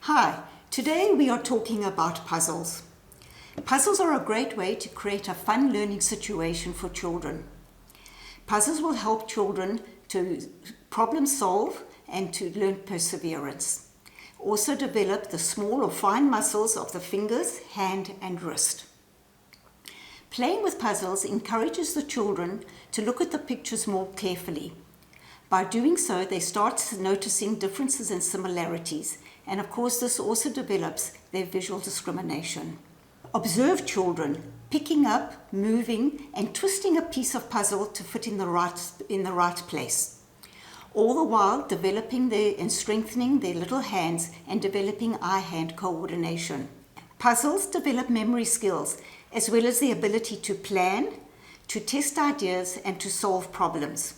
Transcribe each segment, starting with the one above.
Hi, today we are talking about puzzles. Puzzles are a great way to create a fun learning situation for children. Puzzles will help children to problem solve and to learn perseverance. Also develop the small or fine muscles of the fingers, hand and wrist. Playing with puzzles encourages the children to look at the pictures more carefully. By doing so, they start noticing differences and similarities, and of course this also develops their visual discrimination. Observe children picking up, moving and twisting a piece of puzzle to fit in the right place. All the while developing and strengthening their little hands and developing eye-hand coordination. Puzzles develop memory skills as well as the ability to plan, to test ideas and to solve problems.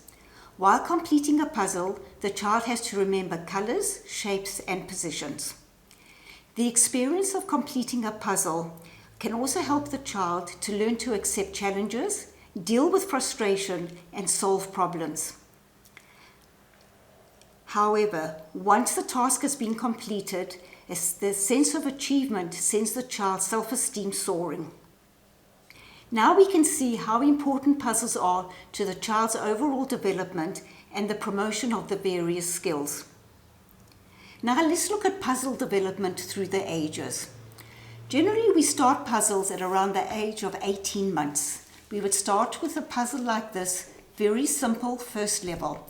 While completing a puzzle, the child has to remember colors, shapes and positions. The experience of completing a puzzle can also help the child to learn to accept challenges, deal with frustration and solve problems. However, once the task has been completed, the sense of achievement sends the child's self-esteem soaring. Now we can see how important puzzles are to the child's overall development and the promotion of the various skills. Now let's look at puzzle development through the ages. Generally, we start puzzles at around the age of 18 months. We would start with a puzzle like this, very simple first level.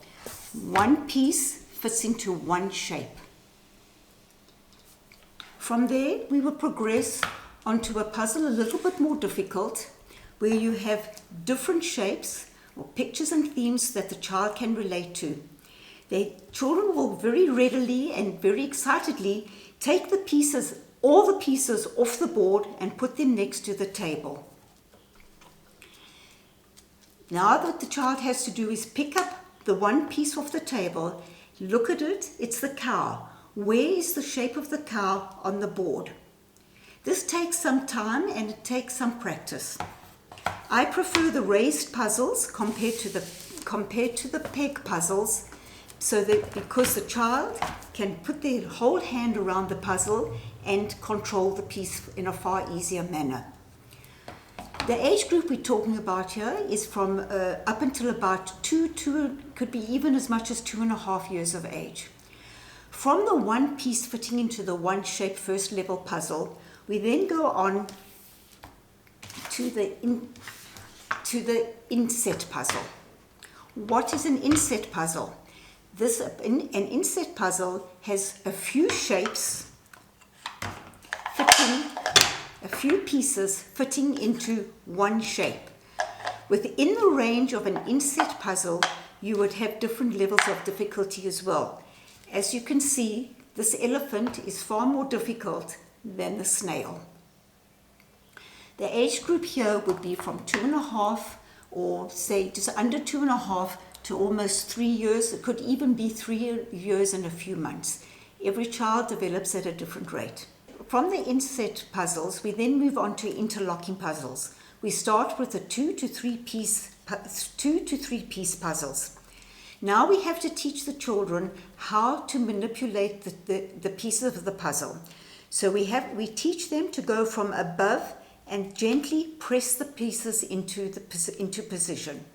One piece fits into one shape. From there, we will progress onto a puzzle a little bit more difficult, where you have different shapes or pictures and themes that the child can relate to. The children will very readily and very excitedly take all the pieces off the board and put them next to the table. Now what the child has to do is pick up the one piece off the table, look at it, it's the cow. Where is the shape of the cow on the board? This takes some time and it takes some practice. I prefer the raised puzzles compared to the peg puzzles, because the child can put their whole hand around the puzzle and control the piece in a far easier manner. The age group we're talking about here is from up until about could be even as much as 2.5 years of age. From the one piece fitting into the one shape first level puzzle, we then go on to the inset puzzle. What is an inset puzzle? An inset puzzle has a few shapes fitting, a few pieces fitting into one shape. Within the range of an inset puzzle, you would have different levels of difficulty as well. As you can see, this elephant is far more difficult than the snail. The age group here would be from 2.5 or say just under 2.5 to almost 3 years. It could even be 3 years and a few months. Every child develops at a different rate. From the inset puzzles, we then move on to interlocking puzzles. We start with the 2 to 3 piece puzzles. Now we have to teach the children how to manipulate the pieces of the puzzle. So we teach them to go from above and gently press the pieces into position.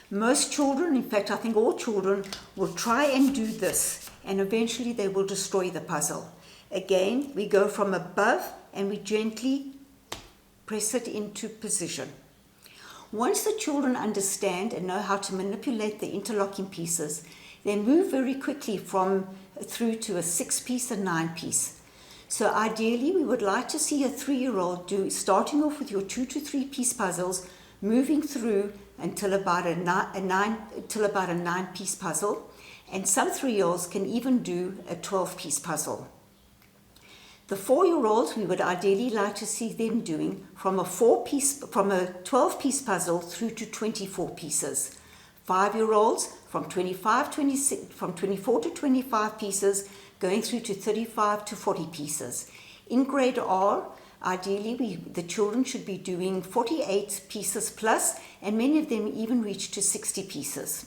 Most children, in fact I think all children, will try and do this and eventually they will destroy the puzzle. Again, we go from above and we gently press it into position. Once the children understand and know how to manipulate the interlocking pieces, they move very quickly through to a 6-piece and 9-piece. So ideally, we would like to see a 3-year-old starting off with your 2 to 3 piece puzzles, moving through until about a 9-piece puzzle, and some 3-year-olds can even do a 12-piece puzzle. The 4-year-olds, we would ideally like to see them doing from a 12-piece puzzle through to 24 pieces. 5-year-olds from 24 to 25 pieces, going through to 35 to 40 pieces. In grade R, ideally the children should be doing 48 pieces plus, and many of them even reach to 60 pieces.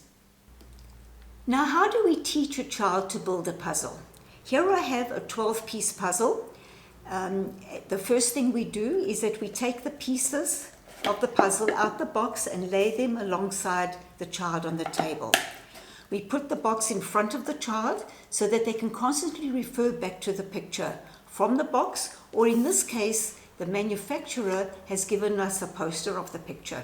Now, how do we teach a child to build a puzzle? Here I have a 12-piece puzzle. The first thing we do is that we take the pieces of the puzzle out the box and lay them alongside the child on the table. We put the box in front of the child so that they can constantly refer back to the picture from the box, or in this case, the manufacturer has given us a poster of the picture.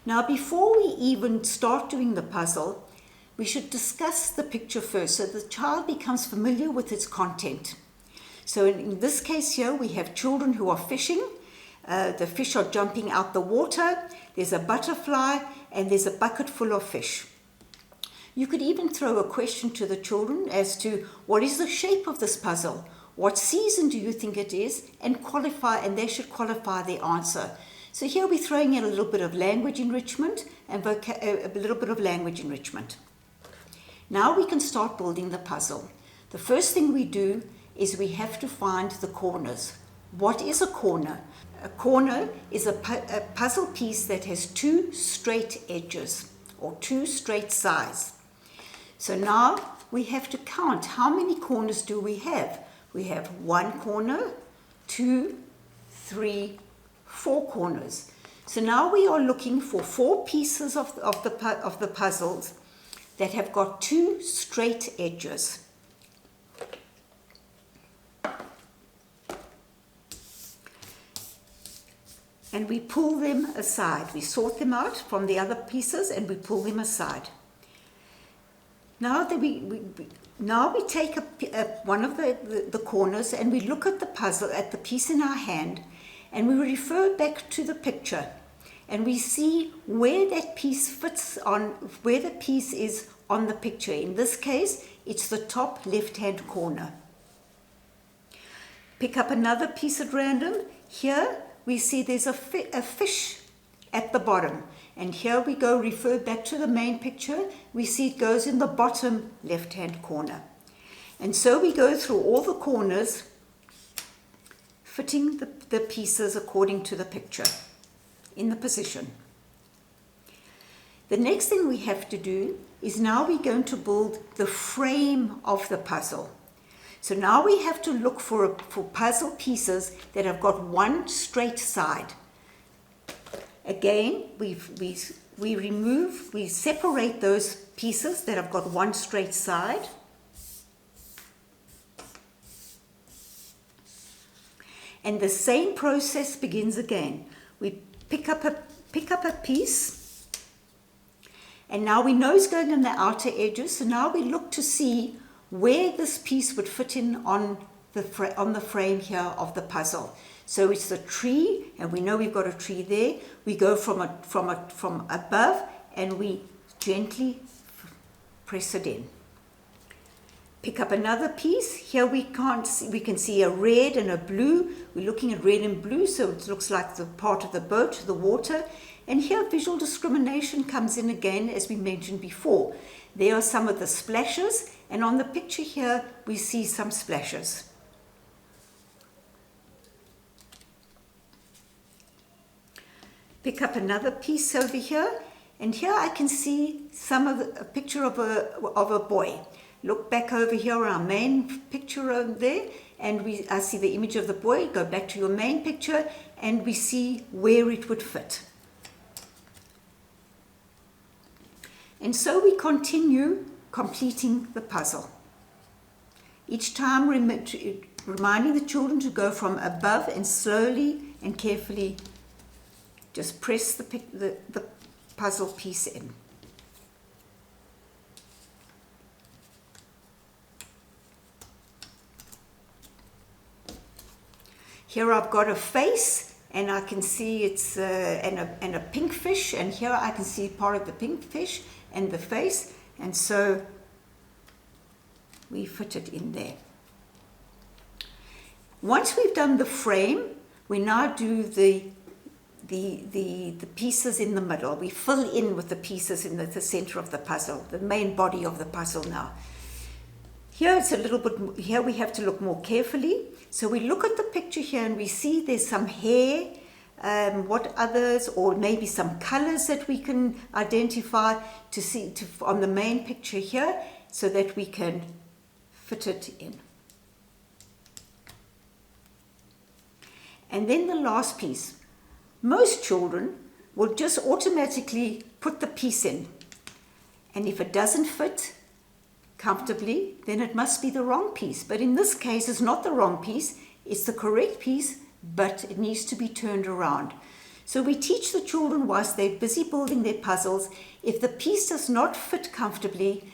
Now, before we even start doing the puzzle, we should discuss the picture first so the child becomes familiar with its content. So in this case here, we have children who are fishing. The fish are jumping out the water. There's a butterfly and there's a bucket full of fish. You could even throw a question to the children as to what is the shape of this puzzle? What season do you think it is? And they should qualify their answer. So here we're throwing in a little bit of language enrichment and a little bit of language enrichment. Now we can start building the puzzle. The first thing we do is we have to find the corners. What is a corner? A corner is a puzzle piece that has two straight edges or two straight sides. So now we have to count how many corners do we have. We have 1 corner, 2, 3, 4 corners. So now we are looking for 4 pieces of the puzzles that have got 2 straight edges. And we pull them aside. We sort them out from the other pieces and we pull them aside. Now that we take one of the corners and we look at the puzzle, at the piece in our hand, and we refer back to the picture and we see where that piece fits on, where the piece is on the picture. In this case, it's the top left-hand corner. Pick up another piece at random. Here we see there's a fish at the bottom. And here we go, refer back to the main picture. We see it goes in the bottom left-hand corner. And so we go through all the corners, fitting the pieces according to the picture in the position. The next thing we have to do is now we're going to build the frame of the puzzle. So now we have to look for puzzle pieces that have got one straight side. Again, we separate those pieces that have got one straight side. And the same process begins again. We pick up a piece, and now we know it's going on the outer edges, so now we look to see where this piece would fit in on the frame here of the puzzle. So it's the tree, and we know we've got a tree there. We go from above, and we gently press it in. Pick up another piece. Here we can see a red and a blue. We're looking at red and blue, so it looks like the part of the boat, the water. And here visual discrimination comes in again, as we mentioned before. There are some of the splashes, and on the picture here we see some splashes. Pick up another piece over here, and here I can see a picture of a boy. Look back over here, our main picture over there, and I see the image of the boy. Go back to your main picture, and we see where it would fit. And so we continue completing the puzzle. Each time reminding the children to go from above and slowly and carefully just press the puzzle piece in. Here I've got a face, and I can see it's and a pink fish, and here I can see part of the pink fish and the face, and so we fit it in there. Once we've done the frame, we now do the pieces in the middle. We fill in with the pieces in the center of the puzzle, the main body of the puzzle now. Here it's a little bit, here we have to look more carefully. So we look at the picture here and we see there's some hair, what others, or maybe some colors that we can identify on the main picture here, so that we can fit it in. And then the last piece. Most children will just automatically put the piece in. And if it doesn't fit comfortably, then it must be the wrong piece. But in this case, it's not the wrong piece. It's the correct piece, but it needs to be turned around. So we teach the children whilst they're busy building their puzzles, if the piece does not fit comfortably,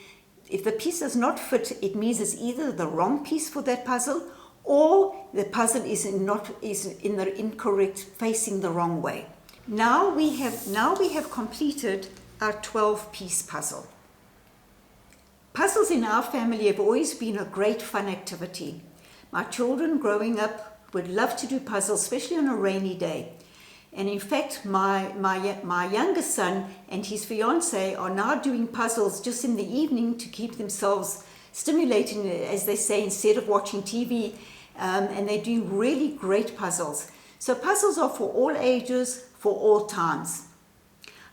if the piece does not fit, it means it's either the wrong piece for that puzzle or the puzzle is in the incorrect, facing the wrong way. Now we have completed our 12-piece puzzle. Puzzles in our family have always been a great fun activity. My children growing up would love to do puzzles, especially on a rainy day. And in fact, my youngest son and his fiancée are now doing puzzles just in the evening to keep themselves stimulated, as they say, instead of watching TV. And they do really great puzzles. So puzzles are for all ages, for all times.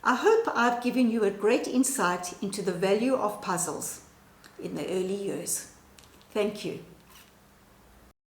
I hope I've given you a great insight into the value of puzzles in the early years. Thank you.